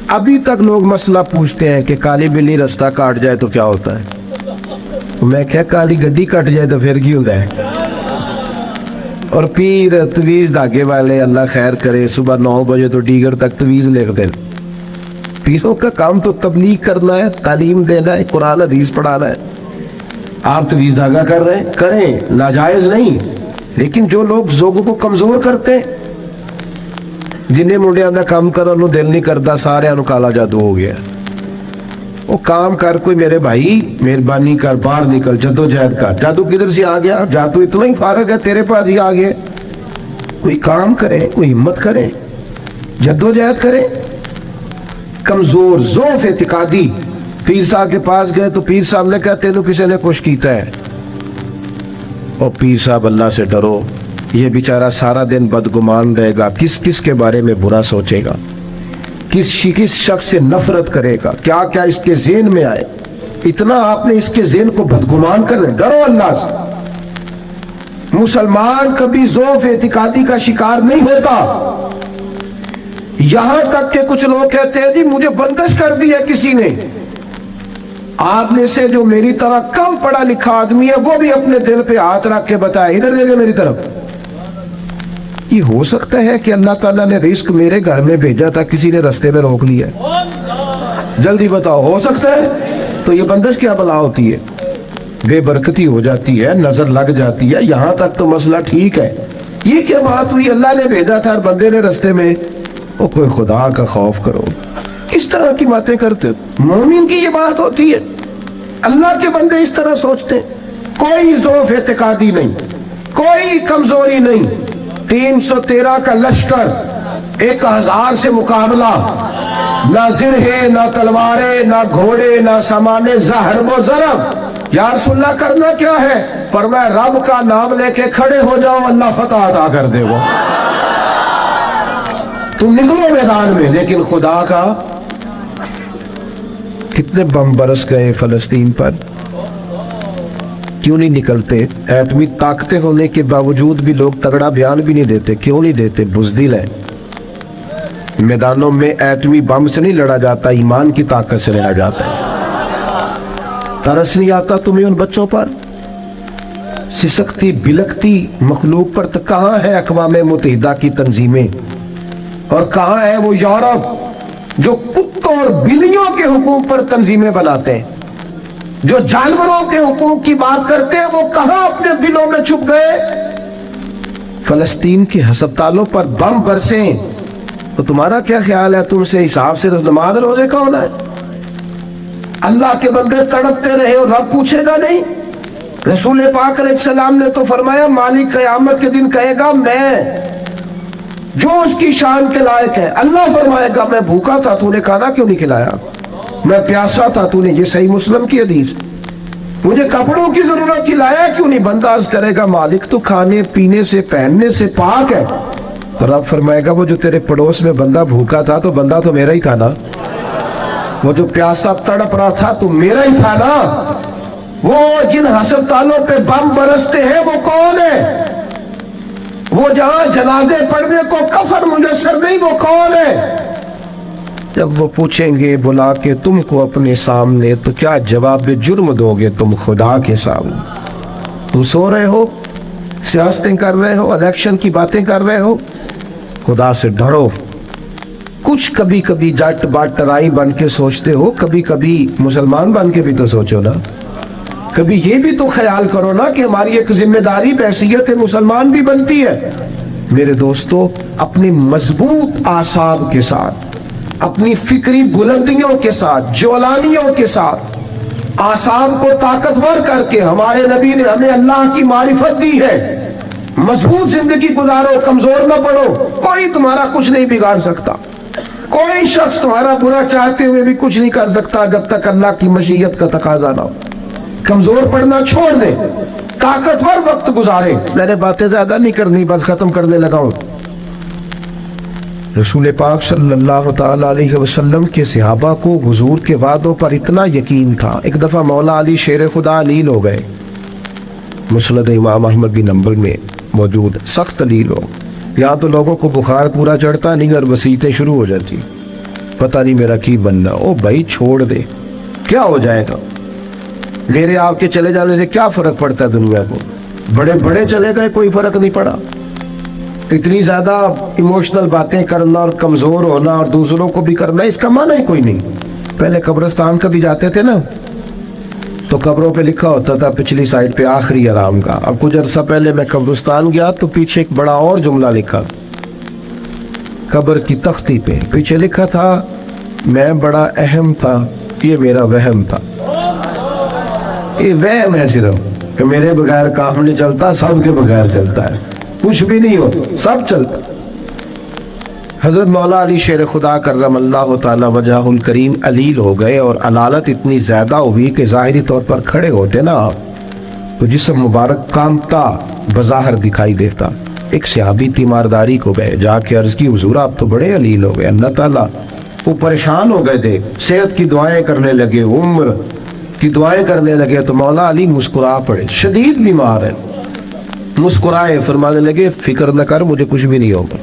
ابھی تک لوگ مسئلہ پوچھتے ہیں کہ کالی بلی راستہ کاٹ جائے تو کیا ہوتا ہے؟ میں کہا کالی گڈی کٹ جائے تو پھر کی ہوتا ہے؟ اور پیر تویز دھاگے والے اللہ خیر کرے صبح 9 بجے تو دیگر تک تویز لکھ دیں۔ پیروں کا کام تو تبلیغ کرنا ہے، تعلیم دینا ہے، قرآن حدیث پڑھانا ہے۔ آپ تویز دھاگا کر رہے ہیں، کریں، ناجائز نہیں، لیکن جو لوگ لوگوں کو کمزور کرتے ہیں، جنہیں منڈیاں دا کام کرو انہوں دل نہیں کرتا، سارے انہوں کالا جادو ہو گیا۔ وہ کام کر کوئی میرے بھائی، مہربانی کر، باہر نکل، جدوجہد کر۔ جادو کدھر سے آ گیا؟ جادو اتنا ہی فارغ ہے تیرے پاس ہی آ گیا۔ کوئی کام کرے، کوئی ہمت کرے، جدوجہد کرے۔ کمزور ضعف اعتقادی پیر صاحب کے پاس گئے تو پیر صاحب نے کہا تینوں کسی نے کچھ کیتا ہے؟ اور پیر صاحب اللہ سے ڈرو، یہ بیچارہ سارا دن بدگمان رہے گا، کس کس کے بارے میں برا سوچے گا، کس شخص سے نفرت کرے گا، کیا کیا اس کے ذہن میں آئے، اتنا آپ نے اس کے ذہن کو بدگمان کر دیں۔ ڈرو اللہ سے۔ مسلمان کبھی ضعف اعتقادی کا شکار نہیں ہوتا۔ یہاں تک کہ کچھ لوگ کہتے ہیں جی مجھے بندش کر دی ہے کسی نے۔ آپ میں سے جو میری طرح کم پڑھا لکھا آدمی ہے وہ بھی اپنے دل پہ ہاتھ رکھ کے بتائے، ادھر دیکھیں میری طرف، یہ ہو سکتا ہے کہ اللہ تعالیٰ نے رزق میرے گھر میں بھیجا تھا، کسی نے رستے میں روک لیا ہے؟ جلدی بتاؤ، ہو سکتا ہے؟ تو یہ بندش کیا بلا ہوتی ہے؟ بے برکتی ہو جاتی ہے، نظر لگ جاتی ہے، یہاں تک تو مسئلہ ٹھیک ہے۔ یہ کیا بات ہوئی؟ اللہ نے بھیجا تھا اور بندے نے رستے میں۔ وہ کوئی خدا کا خوف کرو، کس طرح کی باتیں کرتے ہو؟ مومن کی یہ بات ہوتی ہے؟ اللہ کے بندے اس طرح سوچتے ہیں؟ کوئی ضعف اعتقادی نہیں، کوئی کمزوری نہیں۔ 313 کا لشکر، 1000 سے مقابلہ، نہ زرہیں، نہ تلواریں، نہ گھوڑے، نہ سامان ضرب و ضرب۔ یا رسول اللہ کرنا کیا ہے؟ فرمایا رب کا نام لے کے کھڑے ہو جاؤ، اللہ فتح عطا کر دے گا۔ تم نکلو میدان میں، لیکن خدا کا۔ کتنے بم برس گئے فلسطین پر، کیوں نہیں نکلتے؟ ایٹمی طاقتیں ہونے کے باوجود بھی لوگ تگڑا بیان بھی نہیں دیتے، کیوں نہیں دیتے؟ بزدل ہیں۔ میدانوں میں ایٹمی بم سے نہیں لڑا جاتا، ایمان کی طاقت سے لڑا جاتا ہے۔ ترس نہیں آتا تمہیں ان بچوں پر؟ سسکتی بلکتی مخلوق پر تو کہاں ہے اقوام متحدہ کی تنظیمیں، اور کہاں ہے وہ یورپ جو کتوں اور بلیوں کے حقوق پر تنظیمیں بناتے ہیں، جو جانوروں کے حقوق کی بات کرتے ہیں؟ وہ کہاں اپنے دلوں میں چھپ گئے؟ فلسطین کے ہسپتالوں پر بم برسیں تو تمہارا کیا خیال ہے؟ تم سے حساب سے نماز روزے کا ہونا ہے؟ اللہ کے بندے تڑپتے رہے اور رب پوچھے گا نہیں؟ رسول پاک علیہ السلام نے تو فرمایا مالک قیامت کے دن کہے گا میں جو اس کی شان کے لائق ہے۔ اللہ فرمائے گا میں بھوکا تھا، تو نے کھانا کیوں نہیں کھلایا؟ میں پیاسا تھا، تو نے، یہ صحیح مسلم کی حدیث، مجھے کپڑوں کی ضرورت تھی، لایا کیوں نہیں؟ بندہ عرض کرے گا مالک تو کھانے پینے سے پہننے سے پاک ہے۔ رب فرمائے گا وہ جو تیرے پڑوس میں بندہ بھوکا تھا تو بندہ تو میرا ہی تھا نا، وہ جو پیاسا تڑپ رہا تھا تو میرا ہی تھا نا۔ وہ جن ہسپتالوں پہ بم برستے ہیں وہ کون ہے؟ وہ جہاں جنازے پڑھنے کو کفن میسر نہیں، وہ کون ہے؟ جب وہ پوچھیں گے بلا کے تم کو اپنے سامنے تو کیا جواب جرم دو گے تم خدا کے سامنے؟ تم سو رہے ہو، سیاستیں کر رہے ہو، الیکشن کی باتیں کر رہے ہو؟ خدا سے ڈرو۔ کچھ کبھی کبھی جٹ بٹ رائی بن کے سوچتے ہو، کبھی کبھی مسلمان بن کے بھی تو سوچو نا، کبھی یہ بھی تو خیال کرو نا کہ ہماری ایک ذمہ داری بحیثیت مسلمان بھی بنتی ہے۔ میرے دوستو، اپنی مضبوط اعصاب کے ساتھ، اپنی فکری بلندیوں کے ساتھ، جولانیوں کے ساتھ، اعصاب کو طاقتور کر کے ہمارے نبی نے ہمیں اللہ کی معرفت دی ہے۔ مضبوط زندگی گزارو، کمزور نہ پڑو، کوئی تمہارا کچھ نہیں بگاڑ سکتا، کوئی شخص تمہارا برا چاہتے ہوئے بھی کچھ نہیں کر سکتا جب تک اللہ کی مشیت کا تقاضا نہ ہو۔ کمزور پڑنا چھوڑ دے، طاقتور وقت گزارے۔ میں نے باتیں زیادہ نہیں کرنی، بس ختم کرنے لگا ہوں۔ رسول پاک صلی اللہ تعالی علیہ وسلم کے صحابہ کو حضور کے وعدوں پر اتنا یقین تھا، ایک دفعہ مولا علی شیر خدا علیل ہو گئے، مسند امام احمد بن حنبل میں موجود، سخت علیل ہو۔ یہاں تو لوگوں کو بخار پورا چڑھتا نہیں اور وسیعتیں شروع ہو جاتی۔ پتہ نہیں میرا کی بننا. او بھائی چھوڑ دے, کیا ہو جائے گا؟ میرے آپ کے چلے جانے سے کیا فرق پڑتا ہے دنیا کو؟ بڑے بڑے چلے گئے, کوئی فرق نہیں پڑا. اتنی زیادہ ایموشنل باتیں کرنا اور کمزور ہونا اور دوسروں کو بھی کرنا, اس کا معنی ہی کوئی نہیں. پہلے قبرستان کبھی جاتے تھے نا تو قبروں پہ لکھا ہوتا تھا پچھلی سائڈ پہ آخری آرام کا. اب کچھ عرصہ پہلے میں قبرستان گیا تو پیچھے ایک بڑا اور جملہ لکھا, قبر کی تختی پہ پیچھے لکھا تھا میں بڑا اہم تھا, یہ میرا وہم تھا. یہ وہم ہے صرف کہ میرے بغیر کام نہیں چلتا, سب کے بغیر چلتا ہے. کچھ بھی نہیں ہو, سب چلتا. حضرت مولا علی شیر خدا کرم اللہ تعالی وجہ الکریم علیل ہو گئے, اور علالت اتنی زیادہ ہوئی کہ ظاہری طور پر کھڑے ہوتے نا تو جسم مبارک کانپتا بظاہر دکھائی دیتا. ایک صحابی تیمارداری کو گئے, جا کے عرض کی حضور آپ تو بڑے علیل ہو گئے, اللہ تعالیٰ. وہ پریشان ہو گئے تھے, صحت کی دعائیں کرنے لگے, عمر کی دعائیں کرنے لگے. تو مولا علی مسکرا پڑے, شدید بیمار ہے, مسکرائے, فرمانے لگے فکر نہ کر, مجھے کچھ بھی نہیں ہوگا,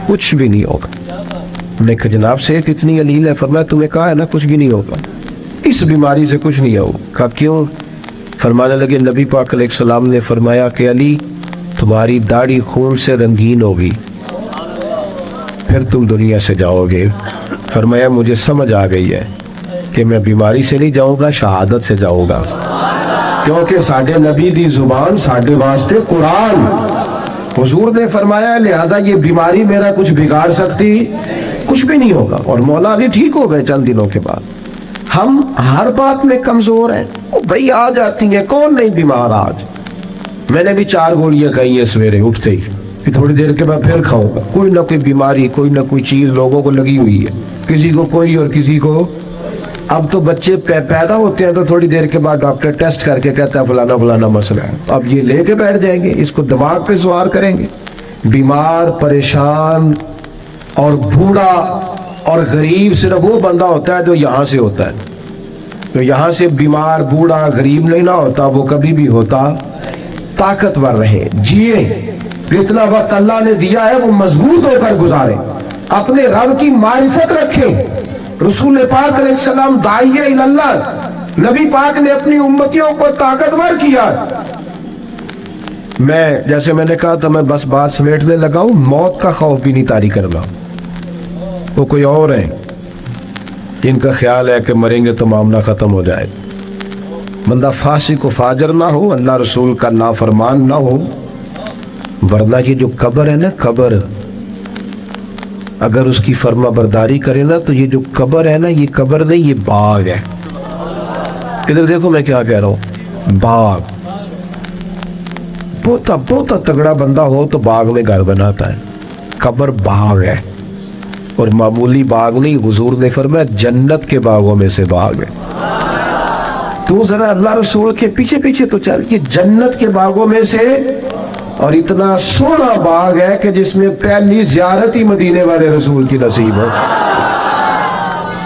کچھ بھی نہیں ہوگا. میں نے کہا جناب صحت اتنی علیل ہے, فرمایا تمہیں کہا ہے نا کچھ بھی نہیں ہوگا, اس بیماری سے کچھ نہیں ہوگا. کہا کیوں؟ فرمانے لگے نبی پاک علیہ السلام نے فرمایا کہ علی تمہاری داڑھی خون سے رنگین ہوگی, پھر تم دنیا سے جاؤ گے. فرمایا مجھے سمجھ آ گئی ہے کہ میں بیماری سے نہیں جاؤں گا, شہادت سے جاؤں گا, کیونکہ ساڈے نبی دی زبان ساڈے واسطے قرآن. حضور نے فرمایا لہذا یہ بیماری میرا کچھ بگاڑ سکتی کچھ بھی نہیں ہوگا. اور مولا علی ٹھیک ہو گئے چند دنوں کے بعد. ہم ہر بات میں کمزور ہیں. بھائی آ جاتی ہیں, کون نہیں بیمار آج؟ میں نے بھی 4 گولیاں کھائی ہیں سویرے اٹھتے ہی, پھر تھوڑی دیر کے بعد پھر کھاؤں گا. کوئی نہ کوئی بیماری, کوئی نہ کوئی چیز لوگوں کو لگی ہوئی ہے, کسی کو کوئی اور کسی کو. اب تو بچے پیدا ہوتے ہیں تو تھوڑی دیر کے بعد ڈاکٹر ٹیسٹ کر کے کہتا ہے فلانا فلانا مسئلہ ہے. اب یہ لے کے بیٹھ جائیں گے, اس کو دماغ پہ سوار کریں گے. بیمار, پریشان اور بوڑھا اور غریب صرف وہ بندہ ہوتا ہے جو یہاں سے ہوتا ہے. تو یہاں سے بیمار, بوڑھا, غریب نہیں نہ ہوتا, وہ کبھی بھی ہوتا. طاقتور رہے, جیے, جتنا وقت اللہ نے دیا ہے وہ مضبوط ہو کر گزارے, اپنے رب کی معرفت رکھیں. رسول پاک علیہ السلام داعیہ اللہ, نبی پاک نے اپنی امتیوں کو طاقتور کیا. میں جیسے میں نے کہا تھا میں بس بات سمیٹنے لگا ہوں, موت کا خوف بھی نہیں طاری کرنا. وہ کوئی اور ہیں جن کا خیال ہے کہ مریں گے تو معاملہ ختم ہو جائے. بندہ فاسق و فاجر نہ ہو, اللہ رسول کا نافرمان نہ ہو, ورنہ یہ جو قبر ہے نا, قبر اگر اس کی فرما برداری کرے نا تو یہ جو قبر ہے نا, یہ قبر نہیں, یہ باغ ہے. ادھر دیکھو میں کیا کہہ رہا ہوں, باغ. بہت تگڑا بندہ ہو تو باغ میں گھر بناتا ہے. قبر باغ ہے, اور معمولی باغ نہیں. حضور نے فرمایا جنت کے باغوں میں سے باغ ہے. تو ذرا اللہ رسول کے پیچھے پیچھے تو چل, یہ جنت کے باغوں میں سے, اور اتنا سونا باغ ہے کہ جس میں پہلی زیارت ہی مدینے والے رسول کی نصیب ہو.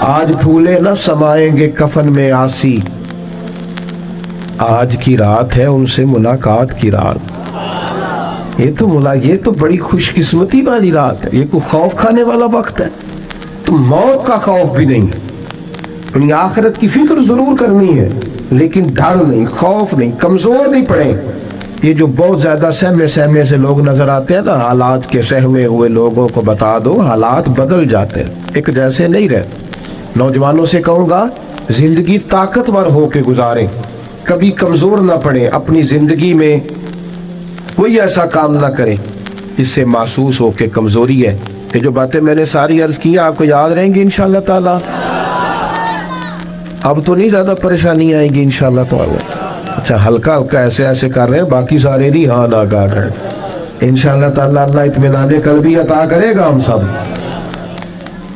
آج پھولے نہ سمائیں گے کفن میں آسی, آج کی رات ہے ان سے ملاقات کی رات. یہ تو بڑی خوش قسمتی والی رات ہے. یہ کوئی خوف کھانے والا وقت ہے. تو موت کا خوف بھی نہیں, اپنی آخرت کی فکر ضرور کرنی ہے, لیکن ڈر نہیں, خوف نہیں, کمزور نہیں پڑے. یہ جو بہت زیادہ سہمے سے لوگ نظر آتے ہیں نا, حالات کے سہمے ہوئے لوگوں کو بتا دو حالات بدل جاتے ہیں, ایک جیسے نہیں رہتے. نوجوانوں سے کہوں گا زندگی طاقتور ہو کے گزاریں, کبھی کمزور نہ پڑے. اپنی زندگی میں کوئی ایسا کام نہ کریں جس سے محسوس ہو کہ کمزوری ہے. یہ جو باتیں میں نے ساری عرض کی آپ کو یاد رہیں گی انشاءاللہ تعالی. اب تو نہیں زیادہ پریشانی آئیں گی انشاءاللہ تعالی. اچھا ہلکا ہلکا ایسے کر رہے ہیں, باقی سارے نہیں ہاں نہ کر رہے ہیں انشاءاللہ تعالی. اللہ اطمینان قلبی عطا کرے گا ہم سب.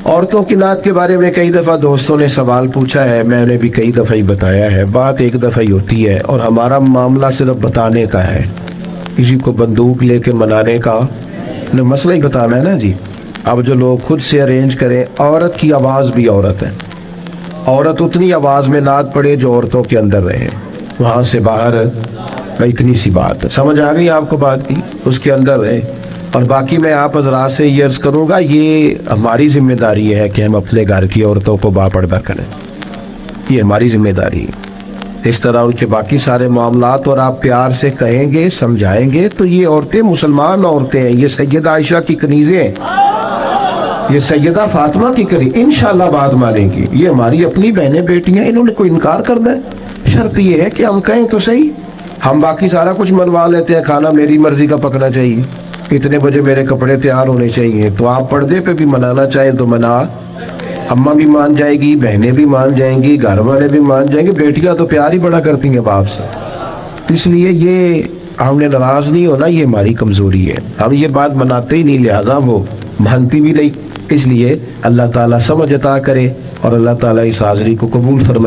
عورتوں کی نعت کے بارے میں کئی دفعہ دوستوں نے سوال پوچھا ہے, میں نے بھی کئی دفعہ ہی بتایا ہے. بات ایک دفعہ ہی ہوتی ہے, اور ہمارا معاملہ صرف بتانے کا ہے, کسی کو بندوق لے کے منانے کا مسئلہ ہی بتانا ہے نا جی. اب جو لوگ خود سے ارینج کریں, عورت کی آواز بھی عورت ہے, عورت اتنی آواز میں نعت پڑے جو عورتوں کے اندر رہے, وہاں سے باہر اتنی سی بات ہے. سمجھ آ گئی آپ کو بات کی, اس کے اندر رہے. اور باقی میں آپ حضرات سے یہ عرض کروں گا، یہ ہماری ذمہ داری ہے کہ ہم اپنے گھر کی عورتوں کو باپردہ کریں، یہ ہماری ذمہ داری ہے۔ اس طرح ان کے باقی سارے معاملات اور آپ پیار سے کہیں گے، سمجھائیں گے تو یہ عورتیں مسلمان عورتیں ہیں، یہ سیدہ عائشہ کی کنیزیں ہیں، یہ سیدہ فاطمہ کی کنیز، انشاءاللہ بات مانیں گی، یہ ہماری اپنی بہنیں بیٹیاں، انہوں نے کوئی انکار کرنا ہے؟ شرط یہ ہے کہ ہم کہیں تو صحیح، ہم باقی سارا کچھ منوا لیتے ہیں، کھانا میری مرضی کا پکنا چاہیے، اتنے بجے میرے کپڑے تیار ہونے چاہیے، تو آپ پردے پہ بھی منانا چاہیں تو منا، اماں بھی مان جائے گی، بہنیں بھی مان جائیں گی، گھر والے بھی مان جائیں گے، بیٹیاں تو پیار ہی بڑا کرتی ہیں باپ سے، اس لیے یہ ہم نے ناراض نہیں ہونا، یہ ہماری کمزوری ہے، ہم یہ بات مناتے ہی نہیں، لہذا وہ مانتی بھی نہیں، اس لیے اللہ تعالیٰ سمجھ عطا کرے اور اللہ تعالیٰ اس حاضری کو قبول فرمائے۔